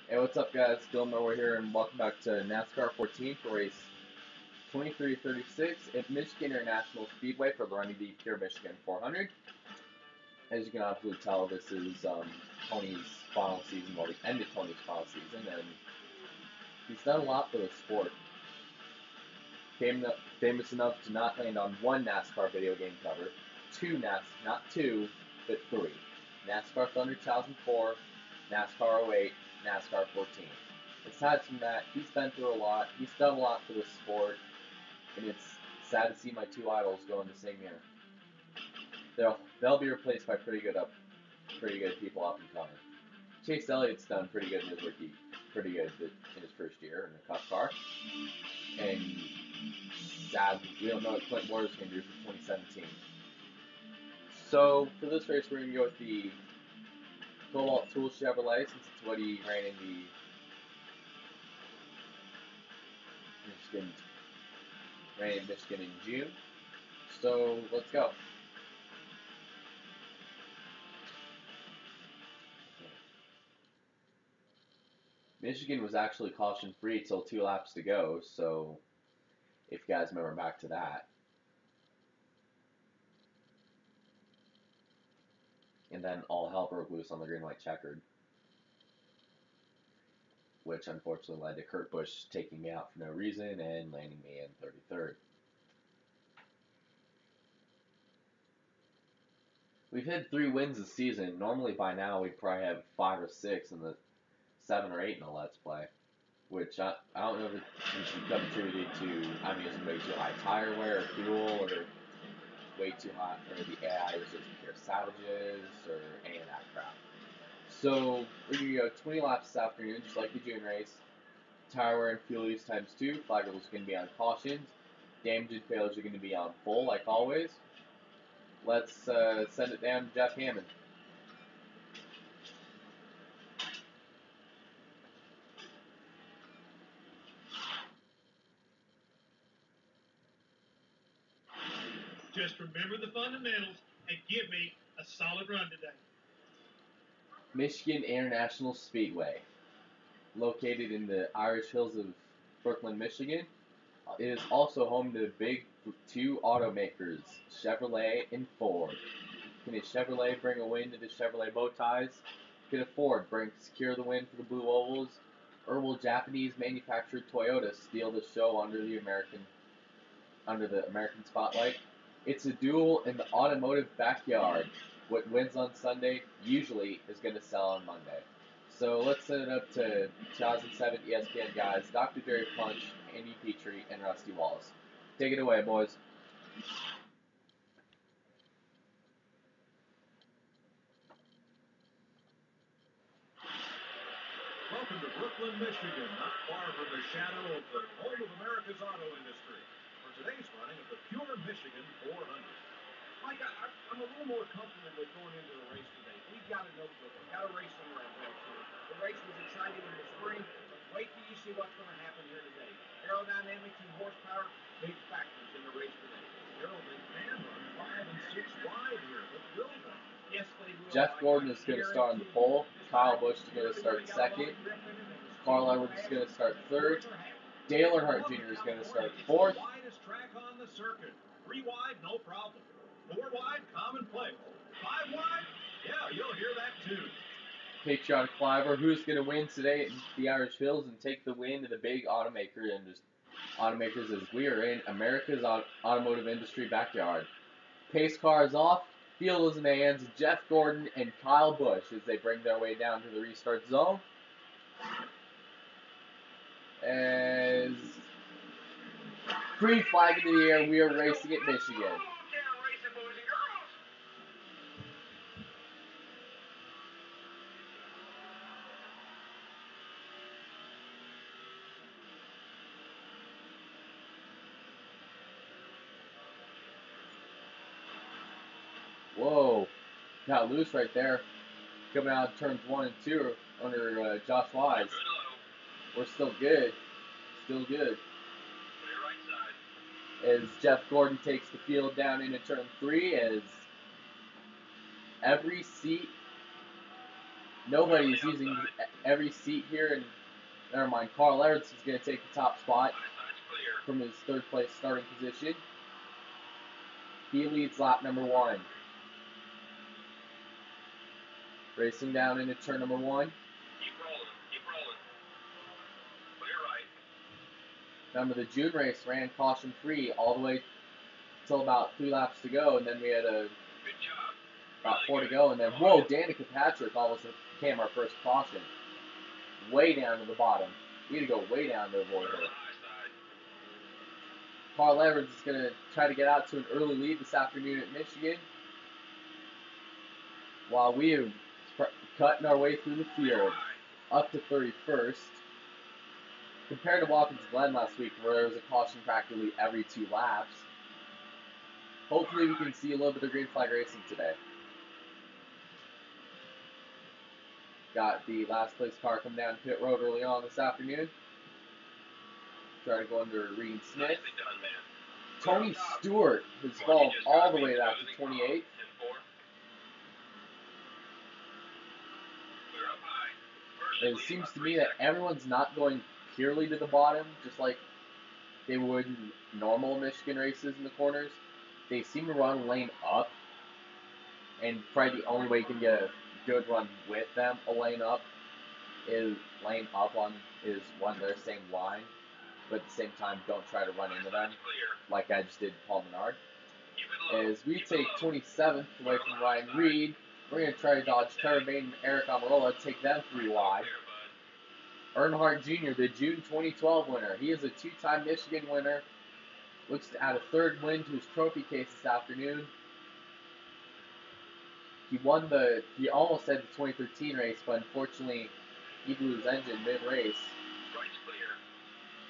Hey, what's up, guys? Gilmore here, and welcome back to NASCAR 14 for race 2336 at Michigan International Speedway for the Running the Pure Michigan 400. As you can obviously tell, this is Tony's final season, well, the end of Tony's final season, and he's done a lot for the sport. Famous enough to not land on one NASCAR video game cover, not two, but three. NASCAR Thunder 2004, NASCAR 08, NASCAR 14. Aside from that, he's been through a lot. He's done a lot for the sport, and it's sad to see my two idols go in the same year. They'll be replaced by pretty good people up and coming. Chase Elliott's done pretty good in his rookie, pretty good in his first year in a Cup car, and sad we don't know what Clint Moore's going to do for 2017. So for this race, we're going to go with the Cobalt Tool Chevrolet, since it's what he ran in the Michigan in June. So let's go. Michigan was actually caution free till 2 laps to go, so if you guys remember back to that. And then all hell broke loose on the green white checkered, which unfortunately led to Kurt Busch taking me out for no reason and landing me in 33rd. We've had 3 wins this season. Normally by now we'd probably have 5 or 6 in the 7 or 8 in the Let's Play. Which I don't know if it should be attributed to I'm using way too high tire wear or fuel, or way too hot, or the AI is just pure savages, or any of that crap. So we're going to go 20 laps this afternoon, just like the June race. Tire wear and fuel use times 2. Flag rules are going to be on cautions. Damage and failures are going to be on full, like always. Let's send it down to Jeff Hammond. Just remember the fundamentals and give me a solid run today. Michigan International Speedway, located in the Irish Hills of Brooklyn, Michigan. It is also home to the big 2 automakers, Chevrolet and Ford. Can a Chevrolet bring a win to the Chevrolet bow ties? Can a Ford secure the win for the Blue Ovals? Or will Japanese manufactured Toyota steal the show under the American spotlight? It's a duel in the automotive backyard. What wins on Sunday usually is going to sell on Monday. So let's send it up to 2007 ESPN guys, Dr. Jerry Punch, Andy Petrie, and Rusty Wallace. Take it away, boys. Welcome to Brooklyn, Michigan, not far from the shadow of the home of America's auto industry, for today's running of the Pure Michigan 400. Mike, I'm a little more comfortable with going into the race today. We've got a notebook. We've got a race on our belt here. The race was exciting in the spring. Wait till you see what's going to happen here today. Aerodynamics and horsepower, big factors in the race today. Harold and Van run 5 and 6 wide here, but will they? Yes, they will. Jeff Gordon is going to start on the pole. Kyle Busch is going to start second. Carl Edwards is going to start third. Dale Earnhardt Jr. is going to start fourth. Widest track on the circuit. 3 wide, no problem. 4 wide, commonplace. 5 wide, yeah, you'll hear that too. Patriotic Flyover, who's going to win today at the Irish Hills and take the win to the big automaker and just automakers as we are in America's automotive industry backyard. Pace car is off. Field is in the hands of Jeff Gordon and Kyle Busch as they bring their way down to the restart zone. As green flag into the air, we are racing at Michigan. Whoa, got loose right there. Coming out of turns 1 and 2 under Josh Wise. We're still good. Still good. As Jeff Gordon takes the field down into turn 3, as every seat Nobody's using every seat here, and never mind. Carl Everts is going to take the top spot from his third place starting position. He leads lap number 1. Racing down into turn number 1. Keep rolling. Clear right. Remember, the June race ran caution free all the way until about 3 laps to go, and then we had Good job. about 4 to go, and then, whoa, Danica Patrick almost became our first caution. Way down to the bottom. We had to go way down to avoid her. Carl Everts is going to try to get out to an early lead this afternoon at Michigan, while we are cutting our way through the field up to 31st. Compared to Watkins Glen last week, where there was a caution practically every 2 laps, hopefully we can see a little bit of green flag racing today. Got the last place car come down pit road early on this afternoon. Try to go under Reed Smith. Tony Stewart has fallen all the way back to 28th. It seems to me that everyone's not going purely to the bottom, just like they would in normal Michigan races in the corners. They seem to run lane up, and probably the only way you can get a good run with them, a lane up, is one their same line, but at the same time don't try to run into them, like I just did Paul Menard. As we take 27th away from Ryan Reed, we're going to try to dodge Trevor Bain and Eric Amarola, take them 3 wide. Earnhardt Jr., the June 2012 winner. He is a 2-time Michigan winner. Looks to add a 3rd win to his trophy case this afternoon. He almost had the 2013 race, but unfortunately he blew his engine mid-race,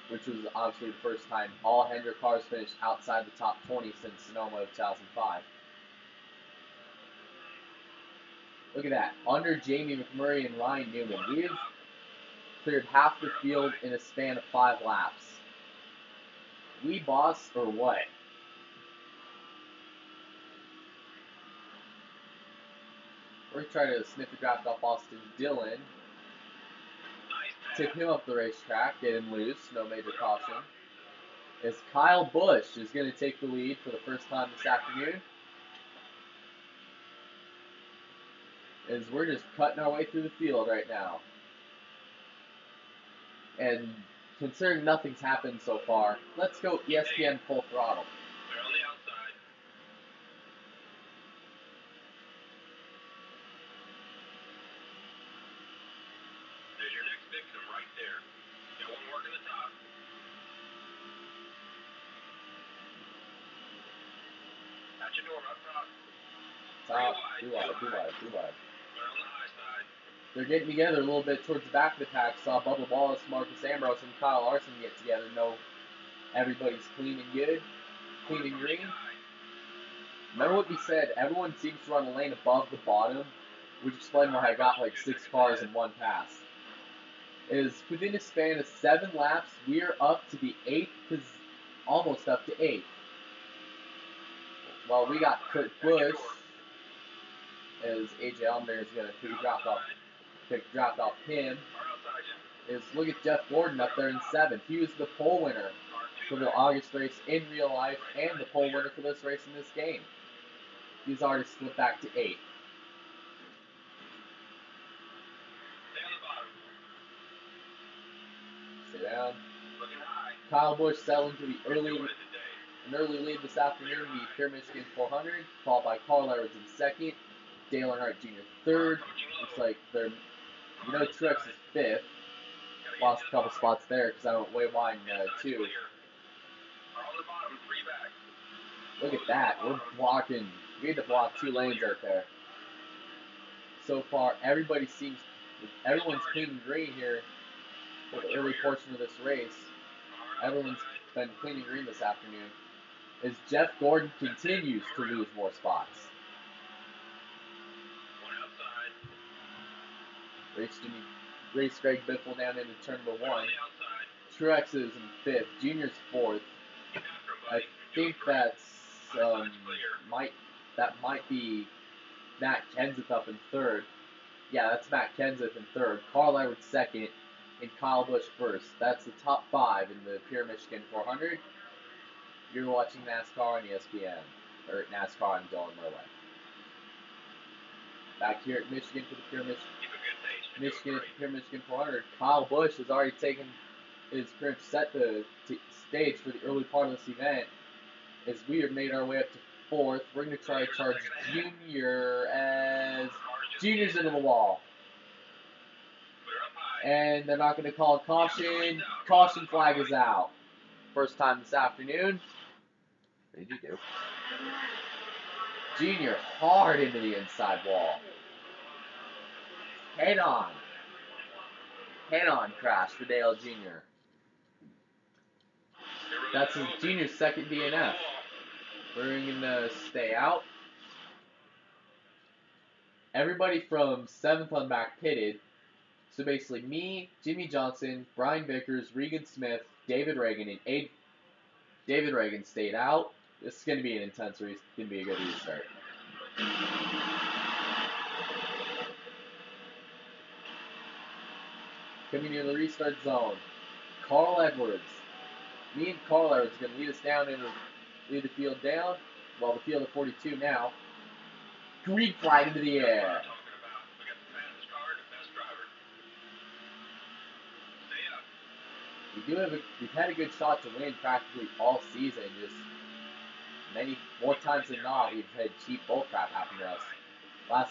which was obviously the first time all Hendrick cars finished outside the top 20 since Sonoma of 2005. Look at that. Under Jamie McMurray and Ryan Newman, we've cleared half the field in a span of 5 laps. We boss or what? We're trying to sniff the draft off Austin Dillon. Tip him up the racetrack, get him loose, no major caution. As Kyle Busch is going to take the lead for the first time this afternoon. As we're just cutting our way through the field right now. And considering nothing's happened so far, let's go ESPN full throttle. They're on the outside. There's your next victim right there. Got one working the top. At your door up top. Top, too wide. They're on the high side. They're getting together a little bit towards the back of the pack. Saw Bubba Wallace, Marcus Ambrose, and Kyle Larson get together. Know everybody's clean and good, clean and green. Remember what we said? Everyone seems to run a lane above the bottom, which explains why I got like 6 cars in one pass. Is within a span of 7 laps, we're up to the 8th, almost up to 8th. Well, we got Kurt Busch, as AJ Allmendinger is going to dropped off him. Is look at Jeff Gordon up there in 7th. He was the pole winner for the August race in real life and the pole winner for this race in this game. He's already slipped back to 8th. Stay down. Kyle Busch selling to an early lead this afternoon, the Pure Michigan 400, followed by Carl Everts in 2nd, Dale Earnhardt Jr. 3rd. Looks like Truex is 5th. Lost a couple spots there because I went way wide in 2. Look at that. We're blocking. We had to block 2 lanes right there. So far, everyone's clean and green here for the early portion of this race. Everyone's been clean and green this afternoon. As Jeff Gordon continues to lose more spots. Race Greg Biffle down into turn number 1. Truex is in 5th. Junior's 4th. I think that might be Matt Kenseth up in 3rd. Yeah, that's Matt Kenseth in third, Carl Edwards second, and Kyle Busch first. That's the top 5 in the Pure Michigan 400. You're watching NASCAR on ESPN, or NASCAR on Dylan Merway. Back here at Michigan for the Pure Pure Michigan 400, Kyle Busch has already taken his pretty much set the stage for the early part of this event. As we have made our way up to 4th, we're going to try to charge Junior as Junior's into the wall. And they're not going to call a caution. Caution flag is out. First time this afternoon. What did you do? Junior hard into the inside wall. Head on crash for Dale Jr. That's his Junior's second DNF. We're going to stay out. Everybody from 7th on back pitted. So basically me, Jimmy Johnson, Brian Vickers, Regan Smith, David Reagan, and David Reagan stayed out. This is going to be an intense race. It's going to be a good restart. Coming near the restart zone, Carl Edwards. Me and Carl Edwards are going to lead us down and lead the field down. Well, the field of 42 now. Green flag into the air. We've had a good shot to win practically all season. Just many more times than not, we've had cheap bullcrap happen to us.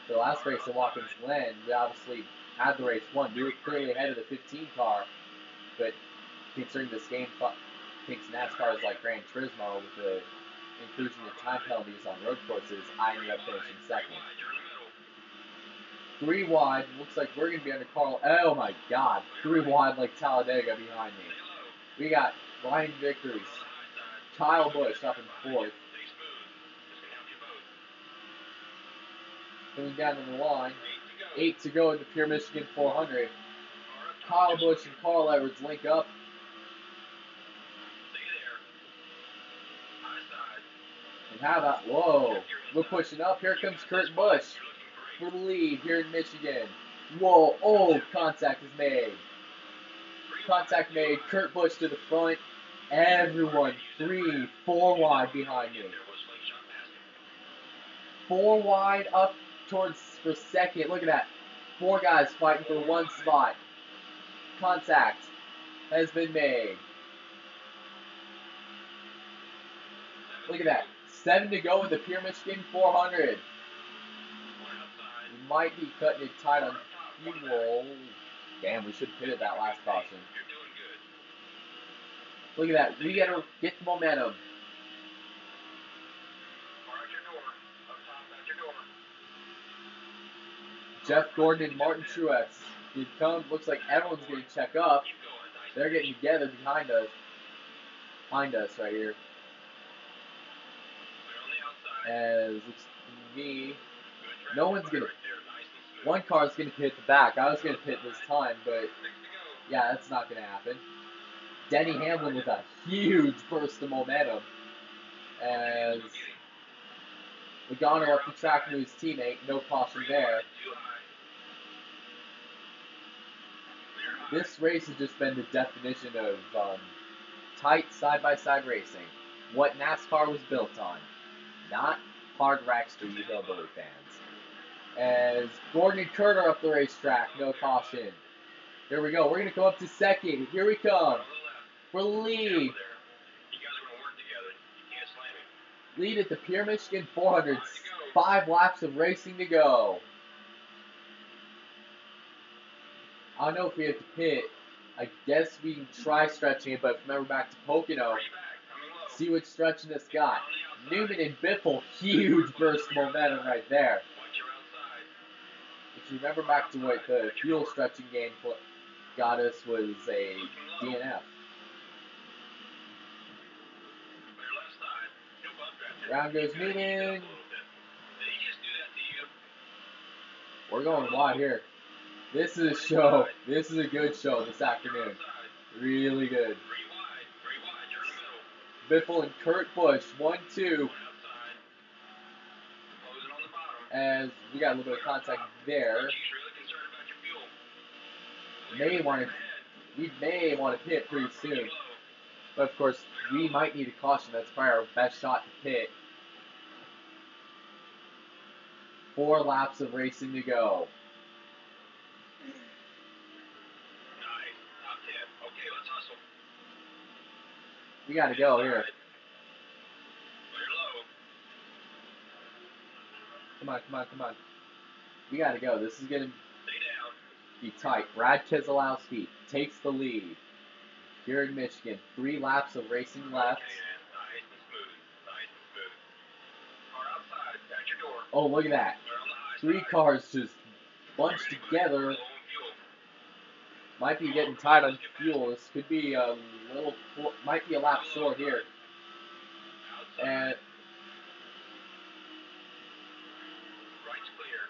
The last race at Watkins Glen, we obviously had the race won. We were clearly ahead of the 15 car, but considering this game thinks NASCAR is like Gran Turismo with the inclusion of time penalties on road courses, I ended up finishing second. 3 wide. Looks like we're going to be under Carl. Oh my God. 3 wide like Talladega behind me. We got Brian Vickers, Kyle Busch up in 4th. Coming down to the line. 8 to go in the Pure Michigan 400. Kyle Busch and Carl Edwards link up. And how about, whoa, we're pushing up. Here comes Kurt Busch for the lead here in Michigan. Whoa, oh, contact is made. Contact made, Kurt Busch to the front. Everyone 3, 4 wide behind me. 4 wide up towards for second. Look at that. 4 guys fighting for 1 spot. Contact has been made. Look at that. 7 to go in the Pure Michigan 400. We might be cutting it tight on fuel. Damn, we should have pitted that last caution. Look at that. We gotta get the momentum. Jeff Gordon and Martin Truex. Here come. Looks like everyone's going to check up. They're getting together behind us. Behind us right here. As looks to me, no one's going to. One car's going to pit the back. I was going to pit this time, but yeah, that's not going to happen. Denny Hamlin with a huge burst of momentum. As Logano up the track to his teammate. No caution there. This race has just been the definition of tight side-by-side racing. What NASCAR was built on. Not hard racks for you hillbilly fans. As Gordon and Kurt are up the racetrack, no caution. Here we go. We're going to go up to second. Here we come. For the lead. Lead at the Pure Michigan 400. 5 laps of racing to go. I don't know if we have to pit. I guess we can try stretching it, but remember back to Pocono. See what stretching this got. Newman and Biffle, huge burst of momentum right there. If you remember back to what the fuel stretching game got us was a DNF. Round goes Newman. We're going wide here. This is a show. This is a good show this afternoon. Really good. Biffle and Kurt Busch, 1-2. as we got a little bit of contact there. We may want to pit pretty soon. But of course, we might need a caution. That's probably our best shot to pit. 4 laps of racing to go. Nice. Top 10. Okay, let's hustle. We got to go here. Clear low. Come on. We got to go. This is going to Stay down. be tight. Brad Keselowski takes the lead. Here in Michigan, 3 laps of racing left. Okay, nice and smooth. Nice and smooth. Car outside. At your door. Oh, look at that. We're on the high 3 side. cars just bunched together. Low on fuel. Might be getting tight on fuel. This could be a little, might be a lap short here. Outside. And Right's clear.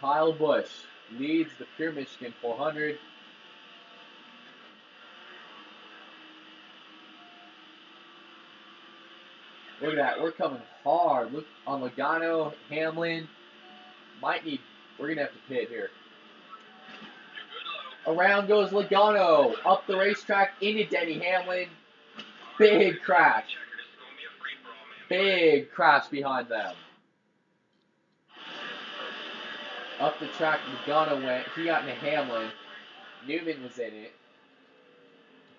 Kyle Busch leads the Pure Michigan 400. Look at that. We're coming hard. Look on Logano, Hamlin. We're going to have to pit here. You're good low. Around goes Logano. Up the racetrack into Denny Hamlin. Big crash. Checker, this is going to be a free-for-all, man. Big crash behind them. Up the track, Logano went. He got into Hamlin. Newman was in it.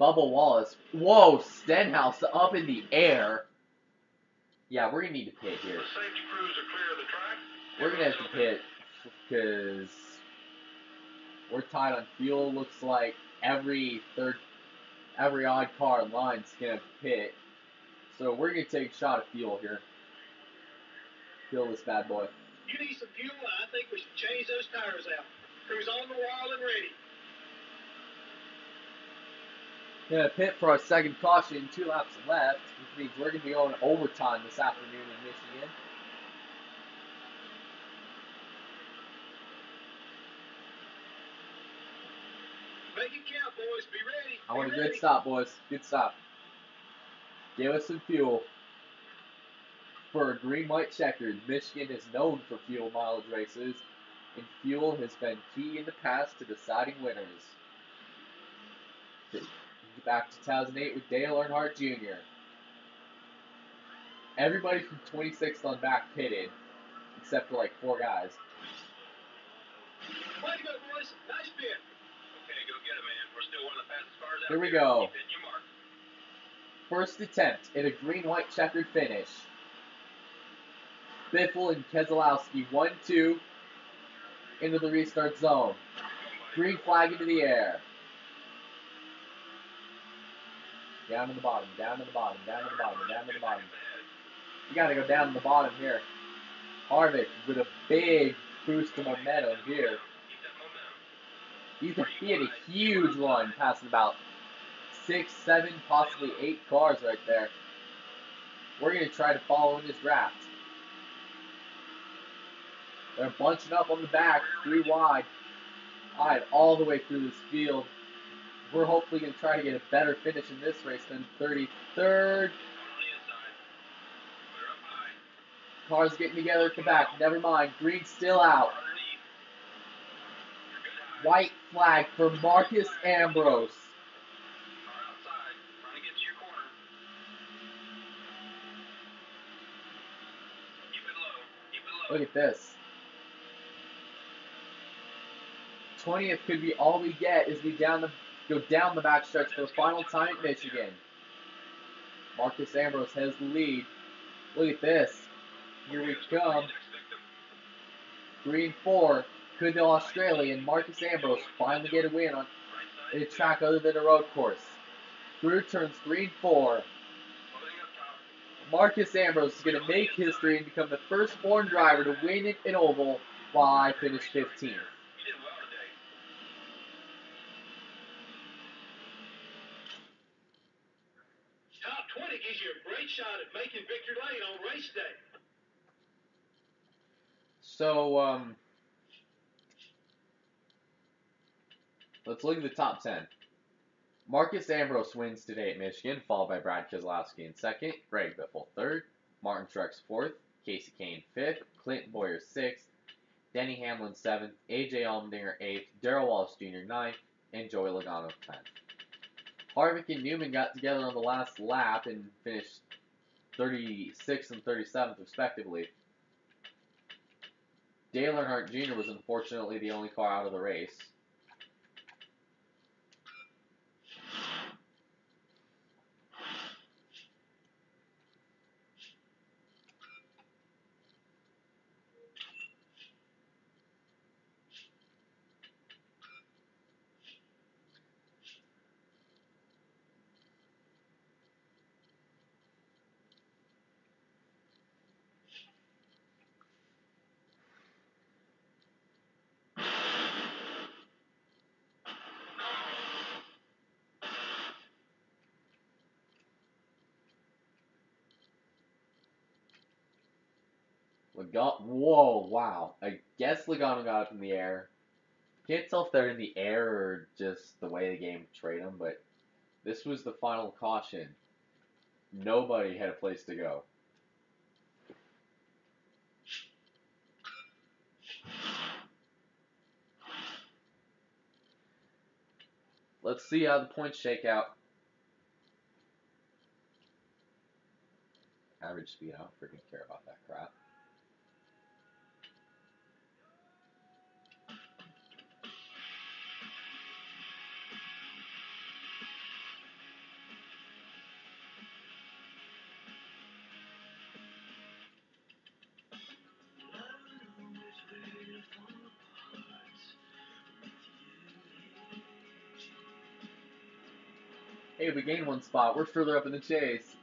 Bubba Wallace. Whoa, Stenhouse up in the air. Yeah, we're going to need to pit here. The safety crews are clear of the track. We're going to have to pit because we're tight on fuel. Looks like every odd car in line's going to pit. So we're going to take a shot of fuel here. Fill this bad boy. You need some fuel, and I think we should change those tires out. Crews on the wall and ready. Gonna pit for our second caution, 2 laps left, which means we're gonna be going overtime this afternoon in Michigan. Make it count, boys. Be ready. I want a Be good ready. stop, boys. Good stop. Give us some fuel. For a green-white checkered, Michigan is known for fuel mileage races, and fuel has been key in the past to deciding winners. Back to 2008 with Dale Earnhardt Jr. Everybody from 26th on back pitted, except for like 4 guys. Way to go, boys. Nice pit. Okay, go get it, man. We're still one of the fastest cars out Here we there. go. Keep hitting your mark. First attempt at a green-white checkered finish. Biffle and Keselowski 1-2 into the restart zone. Green flag into the air. Down to the bottom, down to the bottom, down to the bottom, down to the bottom. You gotta go down to the bottom here. Harvick with a big boost of momentum here. He had a huge run, passing about 6, 7, possibly 8 cars right there. We're gonna try to follow in his draft. They're bunching up on the back, 3 wide. Alright, all the way through this field. We're hopefully going to try to get a better finish in this race than 33rd. Cars getting together at the back. Never mind. Green's still out. White flag for Marcus Ambrose. Look at this. 20th could be all we get as we go down the backstretch for the final time at Michigan. Marcus Ambrose has the lead. Look at this. Here we come. Green 4. Could the Australian Marcus Ambrose finally get a win on a track other than a road course? Through turns 3 and 4. Marcus Ambrose is going to make history and become the first foreign driver to win an oval while I finish 15th. Top 20 gives you a great shot at making victory lane on race day. So, let's look at the top 10. Marcus Ambrose wins today at Michigan, followed by Brad Keselowski in second, Greg Biffle third, Martin Truex fourth, Casey Kane 5th, Clinton Boyer 6th, Denny Hamlin 7th, AJ Allmendinger 8th, Darrell Wallace Jr. 9th, and Joey Logano 10th. Harvick and Newman got together on the last lap and finished 36th and 37th respectively. Dale Earnhardt Jr. was unfortunately the only car out of the race. Whoa, wow. I guess Logano got up in the air. Can't tell if they're in the air or just the way the game portrayed them, but this was the final caution. Nobody had a place to go. Let's see how the points shake out. Average speed, I don't freaking care about that crap. Hey, we gained one spot. We're further up in the chase.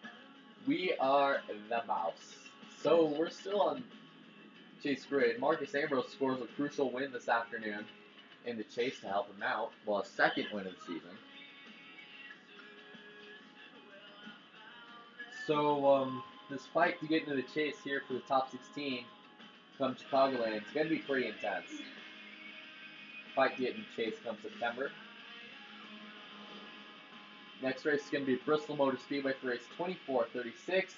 We are the mouse. So we're still on chase grid. Marcus Ambrose scores a crucial win this afternoon in the chase to help him out. Well, a second win of the season. So this fight to get into the chase here for the top 16 come Chicagoland, it's going to be pretty intense. Fight to get in the chase come September. Next race is going to be Bristol Motor Speedway for race 2436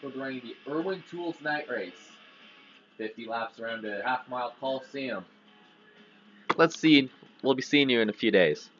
for running the Irwin Tools Night Race. 50 laps around a half-mile Coliseum. Let's see. We'll be seeing you in a few days.